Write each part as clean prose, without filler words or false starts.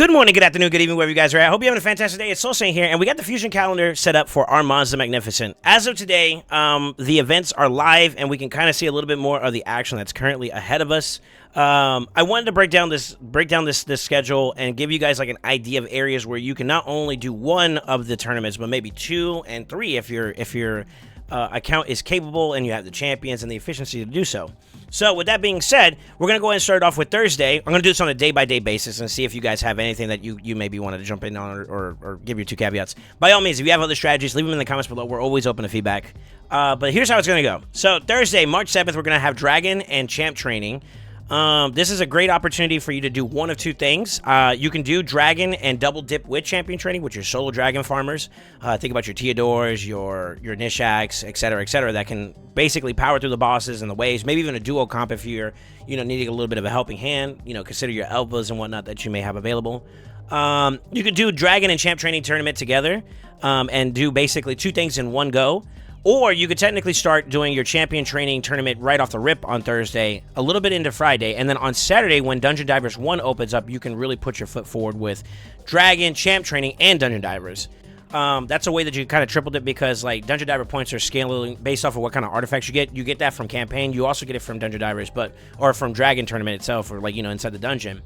Good morning, good afternoon, good evening, wherever you guys are at. I hope you're having a fantastic day. It's SoulSaint here, and we got the Fusion calendar set up for ARMANZ the Magnificent. As of today, the events are live, and we can kind of see a little bit more of the action that's currently ahead of us. I wanted to break down this schedule and give you guys like an idea of areas where you can not only do one of the tournaments, but maybe 2 and 3 if your account is capable and you have the champions and the efficiency to do so. So with that being said, we're going to go ahead and start off with Thursday. I'm going to do this on a day-by-day basis and see if you guys have anything that you maybe wanted to jump in on or give your 2 caveats. By all means, if you have other strategies, leave them in the comments below. We're always open to feedback. But here's how it's going to go. So Thursday, March 7th, we're going to have Dragon and Champ training. This is a great opportunity for you to do one of 2 things. You can do Dragon and double dip with Champion training, which are solo Dragon farmers. Think about your Teodors, your Nishaks, etc., that can basically power through the bosses and the waves. Maybe even a duo comp if you're, needing a little bit of a helping hand. Consider your elbows and whatnot that you may have available. You can do Dragon and Champ training tournament together and do basically 2 things in one go. Or you could technically start doing your champion training tournament right off the rip on Thursday, a little bit into Friday, and then on Saturday when Dungeon Divers 1 opens up, you can really put your foot forward with Dragon, Champ training, and Dungeon Divers. That's a way that you kind of tripled it because like Dungeon Diver points are scaling based off of what kind of artifacts you get. You get that from campaign. You also get it from Dungeon Divers, or from Dragon tournament itself, or like inside the dungeon.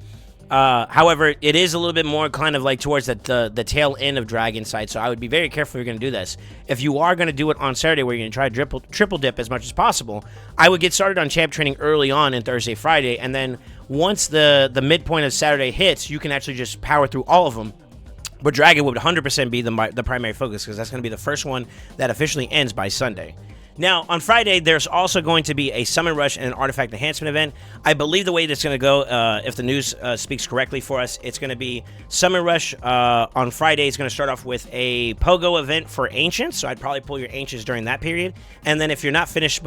However, it is a little bit more kind of like towards the tail end of Dragon side, so I would be very careful if you're going to do this. If you are going to do it on Saturday where you're going to try to triple dip as much as possible, I would get started on Champ training early on in Thursday, Friday, and then once the midpoint of Saturday hits, you can actually just power through all of them. But Dragon would 100% be the primary focus because that's going to be the first one that officially ends by Sunday. Now, on Friday, there's also going to be a Summon Rush and an Artifact Enhancement event. I believe the way that's going to go, if the news speaks correctly for us, it's going to be Summon Rush on Friday. It's going to start off with a Pogo event for Ancients, so I'd probably pull your Ancients during that period. And then if you're not finished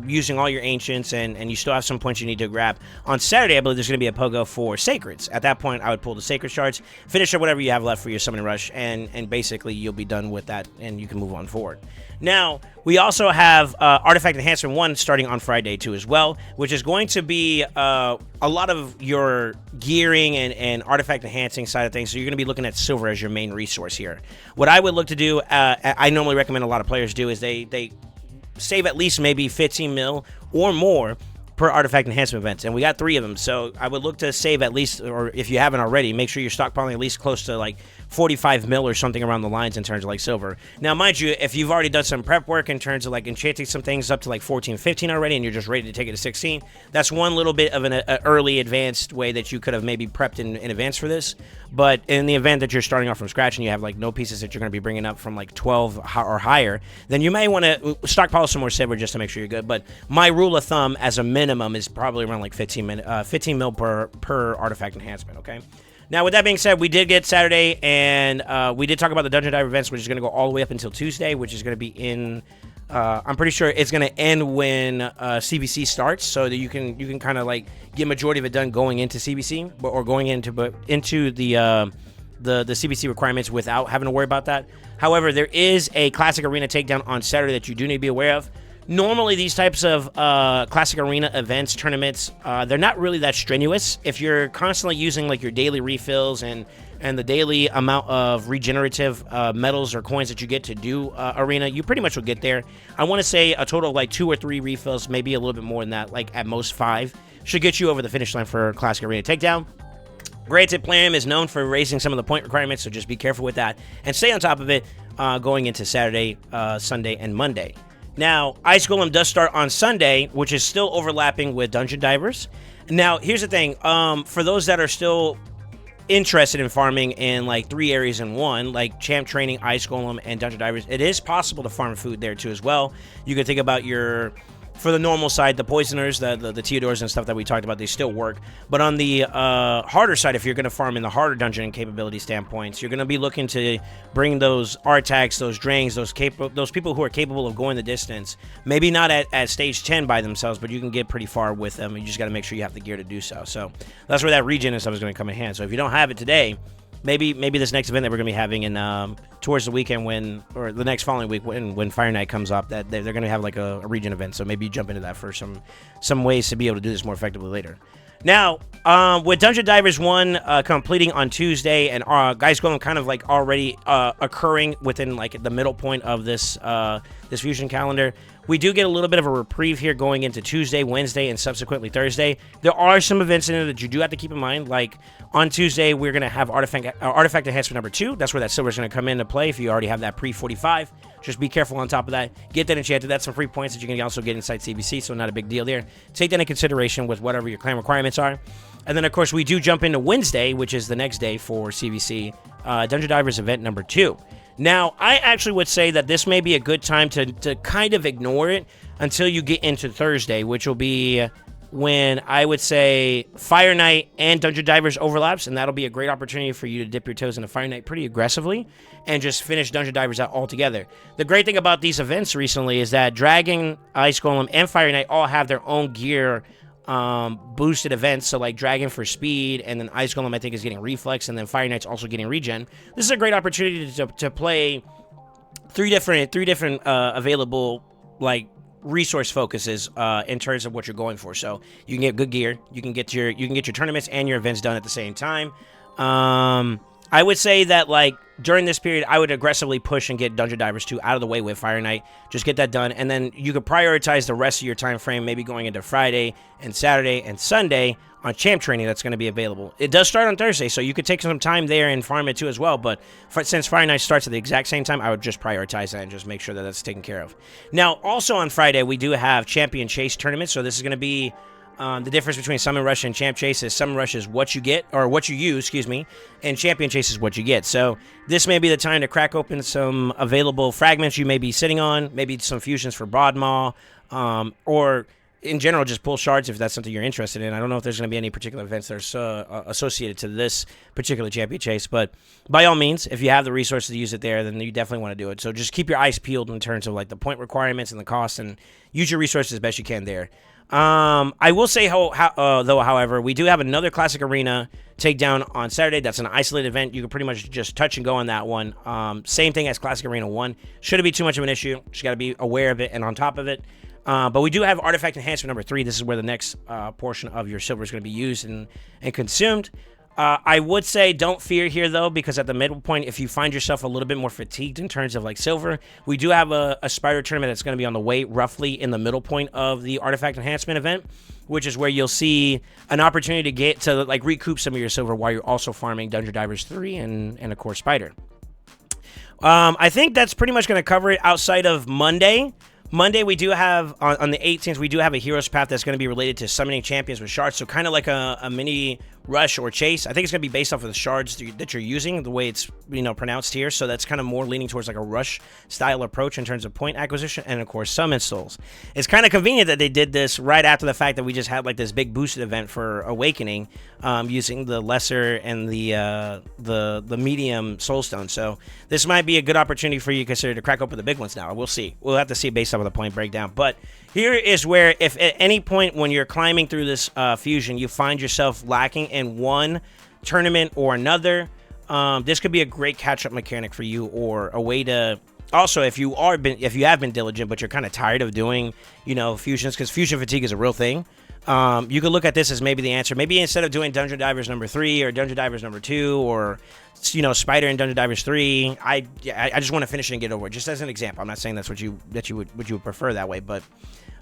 using all your Ancients and you still have some points you need to grab, on Saturday, I believe there's going to be a Pogo for Sacreds. At that point, I would pull the Sacred Shards, finish up whatever you have left for your Summon Rush, and basically you'll be done with that, and you can move on forward. Now, we also have Artifact Enhancement 1 starting on Friday too as well, which is going to be a lot of your gearing and artifact enhancing side of things. So you're going to be looking at silver as your main resource here. What I would look to do, I normally recommend a lot of players do, is they save at least maybe 15 mil or more per artifact enhancement event, and we got 3 of them, so I would look to save at least, or if you haven't already, make sure you're stockpiling at least close to like 45 mil or something around the lines in terms of like silver. Now mind you, if you've already done some prep work in terms of like enchanting some things up to like 14, 15 already, and you're just ready to take it to 16, that's one little bit of an early advanced way that you could have maybe prepped in advance for this. But in the event that you're starting off from scratch and you have like no pieces that you're going to be bringing up from like 12 or higher, then you may want to stockpile some more silver just to make sure you're good. But my rule of thumb as a minimum is probably around like 15 mil per artifact enhancement, okay? Now, with that being said, we did get Saturday, and we did talk about the Dungeon Diver events, which is going to go all the way up until Tuesday, which is going to be in... I'm pretty sure it's going to end when CBC starts, so that you can kind of like get majority of it done going into CBC, or going into the CBC requirements without having to worry about that. However, there is a Classic Arena takedown on Saturday that you do need to be aware of. Normally, these types of Classic Arena events, tournaments, they're not really that strenuous. If you're constantly using like your daily refills and the daily amount of regenerative metals or coins that you get to do Arena, you pretty much will get there. I want to say a total of like 2 or 3 refills, maybe a little bit more than that, like at most 5, should get you over the finish line for Classic Arena takedown. Granted, Plarium is known for raising some of the point requirements, so just be careful with that and stay on top of it going into Saturday, Sunday, and Monday. Now, Ice Golem does start on Sunday, which is still overlapping with Dungeon Divers. Now, here's the thing. For those that are still interested in farming in like 3 areas in one, like Champ Training, Ice Golem, and Dungeon Divers, it is possible to farm food there too as well. You can think about for the normal side, the Poisoners, the Teodors and stuff that we talked about, they still work. But on the harder side, if you're going to farm in the harder dungeon capability standpoints, you're going to be looking to bring those Artax, those Drains, those people who are capable of going the distance. Maybe not at stage 10 by themselves, but you can get pretty far with them. You just got to make sure you have the gear to do so. So that's where that regen and stuff is going to come in hand. So if you don't have it today, maybe this next event that we're going to be having in towards the weekend or the next following week when Fire Night comes up, that they're going to have like a region event. So maybe you jump into that for some ways to be able to do this more effectively later. Now, with Dungeon Divers 1 completing on Tuesday and guys going kind of like already occurring within like the middle point of this this fusion calendar, we do get a little bit of a reprieve here going into Tuesday, Wednesday, and subsequently Thursday. There are some events in there that you do have to keep in mind. Like on Tuesday, we're going to have Artifact Enhancement number 2. That's where that silver is going to come into play if you already have that pre-45. Just be careful on top of that. Get that enchanted. That's some free points that you can also get inside CBC, so not a big deal there. Take that into consideration with whatever your clan requirements are. And then, of course, we do jump into Wednesday, which is the next day for CBC, Dungeon Divers event number 2. Now, I actually would say that this may be a good time to kind of ignore it until you get into Thursday, which will be when I would say Fire Knight and Dungeon Divers overlaps, and that'll be a great opportunity for you to dip your toes into Fire Knight pretty aggressively and just finish Dungeon Divers out altogether. The great thing about these events recently is that Dragon, Ice Golem, and Fire Knight all have their own gear boosted events. So like Dragon for speed, and then Ice Golem I think is getting reflex, and then Fire Knight's also getting regen. This is a great opportunity to play three different available like resource focuses in terms of what you're going for. So you can get good gear, you can get your tournaments and your events done at the same time. I would say that like during this period, I would aggressively push and get Dungeon Divers 2 out of the way with Fire Knight. Just get that done, and then you could prioritize the rest of your time frame, maybe going into Friday and Saturday and Sunday on champ training that's going to be available. It does start on Thursday, so you could take some time there and farm it too as well, but since Fire Night starts at the exact same time, I would just prioritize that and just make sure that that's taken care of. Now, also on Friday, we do have Champion Chase tournament, so this is going to be the difference between Summon Rush and Champ Chase is Summon Rush is what you get, or what you use, excuse me, and Champion Chase is what you get. So this may be the time to crack open some available fragments you may be sitting on, maybe some fusions for Broadmaw, or in general, just pull shards if that's something you're interested in. I don't know if there's going to be any particular events that are associated to this particular Champion Chase, but by all means, if you have the resources to use it there, then you definitely want to do it. So just keep your eyes peeled in terms of like the point requirements and the costs, and use your resources as best you can there. I will say, though, however, we do have another Classic Arena takedown on Saturday. That's an isolated event. You can pretty much just touch and go on that one. Same thing as Classic Arena 1. Shouldn't be too much of an issue. Just got to be aware of it and on top of it. But we do have Artifact Enhancement number 3. This is where the next portion of your silver is going to be used and consumed. I would say don't fear here, though, because at the middle point, if you find yourself a little bit more fatigued in terms of like silver, we do have a Spider tournament that's going to be on the way roughly in the middle point of the Artifact Enhancement event, which is where you'll see an opportunity to get to like recoup some of your silver while you're also farming Dungeon Divers 3 and of course Spider. I think that's pretty much going to cover it outside of Monday. Monday, we do have, on the 18th, we do have a Hero's Path that's going to be related to summoning champions with shards. So kind of like a mini rush or chase. I think it's going to be based off of the shards that you're using, the way it's, pronounced here. So that's kind of more leaning towards like a rush style approach in terms of point acquisition and, of course, summon souls. It's kind of convenient that they did this right after the fact that we just had like this big boosted event for Awakening using the lesser and the medium soulstone. So this might be a good opportunity for you to consider to crack open the big ones now. We'll see. We'll have to see based off of the point breakdown. But here is where, if at any point when you're climbing through this fusion, you find yourself lacking in one tournament or another, this could be a great catch-up mechanic for you, or a way to also, if you have been diligent but you're kind of tired of doing fusions, because fusion fatigue is a real thing. You could look at this as maybe the answer. Maybe instead of doing Dungeon Divers number 3 or Dungeon Divers number 2 or Spider and Dungeon Divers 3, I just want to finish it and get over it. Just as an example, I'm not saying that's what you would prefer that way, but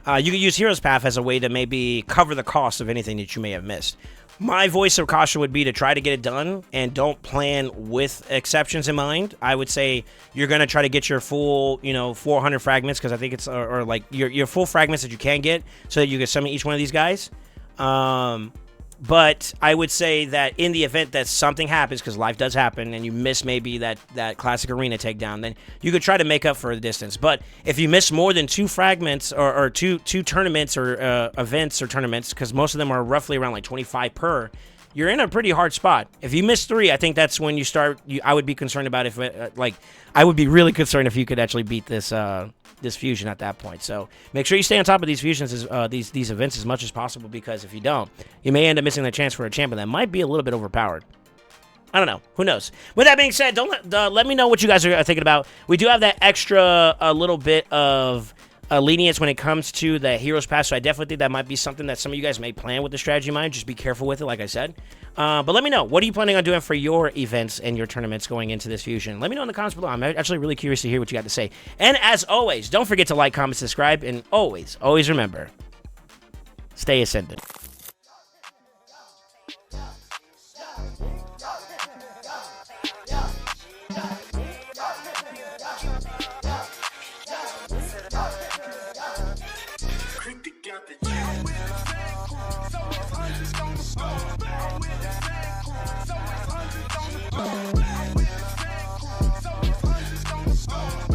you could use Hero's Path as a way to maybe cover the cost of anything that you may have missed. My voice of caution would be to try to get it done and don't plan with exceptions in mind. I would say you're going to try to get your full, 400 fragments, because I think it's, or like your full fragments that you can get, so that you can summon each one of these guys. But I would say that in the event that something happens, because life does happen, and you miss maybe that Classic Arena takedown, then you could try to make up for the distance. But if you miss more than 2 fragments or two tournaments or events or tournaments, because most of them are roughly around like 25 per, you're in a pretty hard spot. If you miss 3, I think that's when you start. I would be concerned about if I would be really concerned if you could actually beat this this fusion at that point. So make sure you stay on top of these fusions, these events as much as possible, because if you don't, you may end up missing the chance for a champion that might be a little bit overpowered. I don't know. Who knows? With that being said, let me know what you guys are thinking about. We do have that extra a little bit of lenience when it comes to the Heroes Pass, so I definitely think that might be something that some of you guys may plan with the strategy mind. Just be careful with it, like I said. But let me know. What are you planning on doing for your events and your tournaments going into this fusion? Let me know in the comments below. I'm actually really curious to hear what you got to say. And as always, don't forget to like, comment, subscribe, and always, always remember, stay ascendant. Quick to get the